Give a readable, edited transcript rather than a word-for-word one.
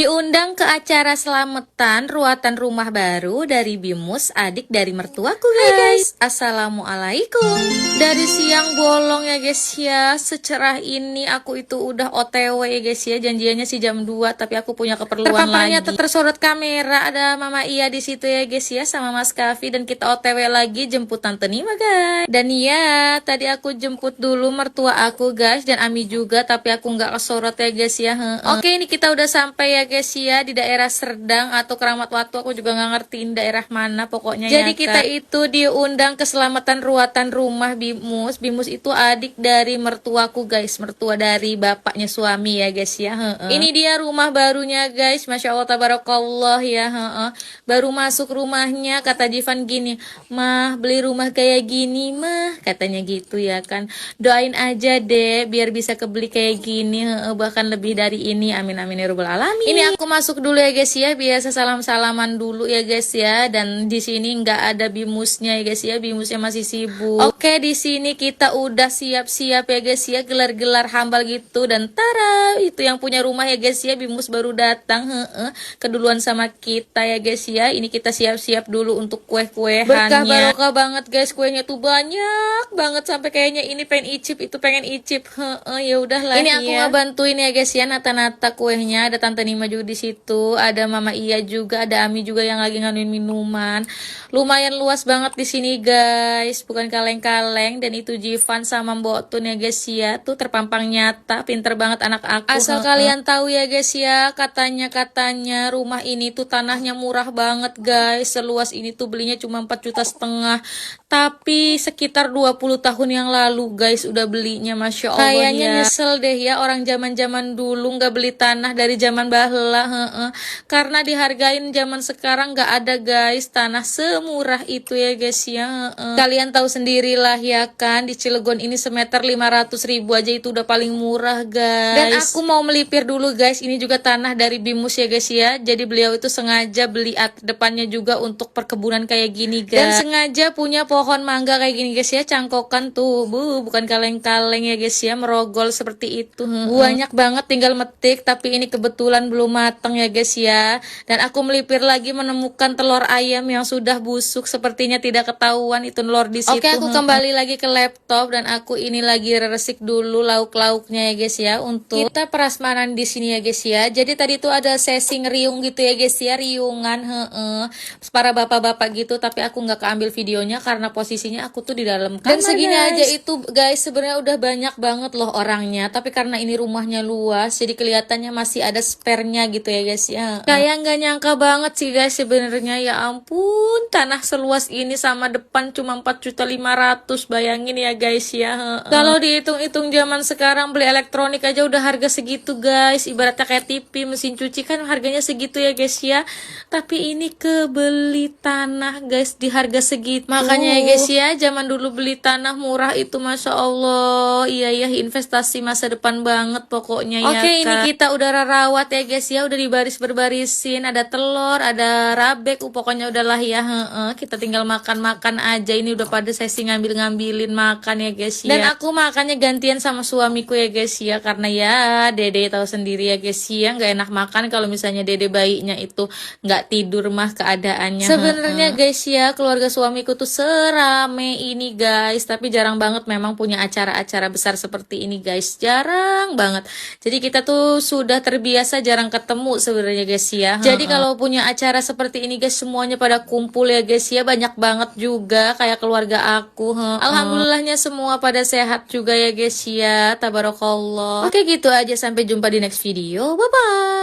Diundang ke acara selamatan ruatan rumah baru dari Bimus, adik dari mertuaku guys. Assalamualaikum. Dari siang bolong ya guys ya, secerah ini aku itu udah OTW ya guys ya. Janjiannya sih jam 2 tapi aku punya keperluan lagi. Tersorot kamera, ada Mama Iya di situ ya guys ya, sama Mas Kavi, dan kita OTW lagi jemput Tante Nima guys. Dan ya, tadi aku jemput dulu mertua aku guys, dan Ami juga, tapi aku nggak kesorot ya guys ya. Oke, ini kita udah sampai ya guys ya di daerah Serdang atau Keramat Watu, aku juga nggak ngertiin daerah mana pokoknya. Jadi kita itu diundang ke selamatan ruatan rumah Bimus. Bimus itu adik dari mertuaku guys, mertua dari bapaknya suami ya guys ya. Ini dia rumah barunya guys, masya Allah tabarakallah ya. Baru masuk rumahnya kata Jivan gini, mah beli rumah kayak gini mah, katanya gitu ya kan. Doain aja deh biar bisa kebeli kayak gini, bahkan lebih dari ini, amin amin ya rabbal alamin. Ini aku masuk dulu ya guys ya, biasa salam-salaman dulu ya guys ya. Dan di sini nggak ada Bimusnya ya guys ya, Bimusnya masih sibuk. Oke, di sini kita udah siap-siap ya guys ya, gelar-gelar hambal gitu. Dan tara, itu yang punya rumah ya guys ya, Bimus baru datang, keduluan sama kita ya guys ya. Ini kita siap-siap dulu untuk kue-kuehannya. Berkah barokah banget guys, kuenya tuh banyak banget sampai kayaknya ini pengen icip, itu pengen icip. Ya udahlah. Ini aku ngebantuin ya guys ya, nata-nata kuenya. Ada Tante Nima juga di situ, ada Mama Iya juga, ada Ami juga yang lagi nganuin minuman. Lumayan luas banget di sini guys, bukan kaleng-kaleng. Dan itu Jivan sama Mbok Tun ya guys ya, tuh terpampang nyata, pinter banget anak aku. Asal kalian tahu ya guys ya, katanya rumah ini tuh tanahnya murah banget guys. Seluas ini tuh belinya cuma 4,5 juta, tapi sekitar 20 tahun yang lalu guys udah belinya, masya Allah. Kayaknya ya nyesel deh ya orang zaman-zaman dulu nggak beli tanah dari zaman bahla, karena dihargain zaman sekarang nggak ada guys tanah semurah itu ya guys ya. Kalian tahu sendirilah ya kan, di Cilegon ini semeter 500.000 aja itu udah paling murah guys. Dan aku mau melipir dulu guys, ini juga tanah dari Bimus ya guys ya. Jadi beliau itu sengaja beli depannya juga untuk perkebunan kayak gini guys, dan sengaja punya pohon mangga kayak gini guys ya, cangkokan tuh, bukan kaleng-kaleng ya guys ya, merogol seperti itu. Banyak banget, tinggal metik, tapi ini kebetulan belum matang ya guys ya. Dan aku melipir lagi menemukan telur ayam yang sudah busuk, sepertinya tidak ketahuan itu telur di situ. Oke, aku kembali lagi ke laptop dan aku ini lagi resik dulu lauk-lauknya ya guys ya, untuk kita prasmanan di sini ya guys ya. Jadi tadi tuh ada sesi ngeriung gitu ya guys ya, riungan para bapak-bapak gitu, tapi aku nggak keambil videonya karena posisinya aku tuh di dalam kamar. Dan segini guys aja itu guys, sebenarnya udah banyak banget loh orangnya, tapi karena ini rumahnya luas jadi kelihatannya masih ada spare-nya gitu ya guys ya. Kayak nggak nyangka banget sih guys sebenarnya, ya ampun, tanah seluas ini sama depan cuma 4,5 juta, bayangin ya guys ya. Kalau dihitung-hitung zaman sekarang beli elektronik aja udah harga segitu guys, ibaratnya kayak TV, mesin cuci kan harganya segitu ya guys ya. Tapi ini kebeli tanah guys di harga segitu. Makanya ya guys ya, zaman dulu beli tanah murah itu masya Allah, iya ya, investasi masa depan banget pokoknya ya. Oke, ini kita udah rawat ya guys ya, udah dibaris-berbarisin, ada telur, ada rabek, pokoknya udahlah ya. Kita tinggal makan-makan aja, ini udah pada sesi ngambil-ngambilin makan ya guys ya. Dan aku makannya gantian sama suamiku ya guys ya, karena ya dede tahu sendiri ya guys ya, nggak enak makan kalau misalnya dede bayinya itu nggak tidur mah keadaannya. Sebenarnya guys ya, keluarga suamiku tuh serame ini guys, tapi jarang banget memang punya acara-acara besar seperti ini guys, jarang banget. Jadi kita tuh sudah terbiasa jarang ketemu sebenarnya guys ya. Jadi kalau punya acara seperti ini guys, semuanya pada kumpul ya guys ya, banyak banget juga kayak keluarga aku. Alhamdulillahnya semua pada sehat juga ya guys ya, tabarakallah. Oke, gitu aja, sampai jumpa di next video, bye bye.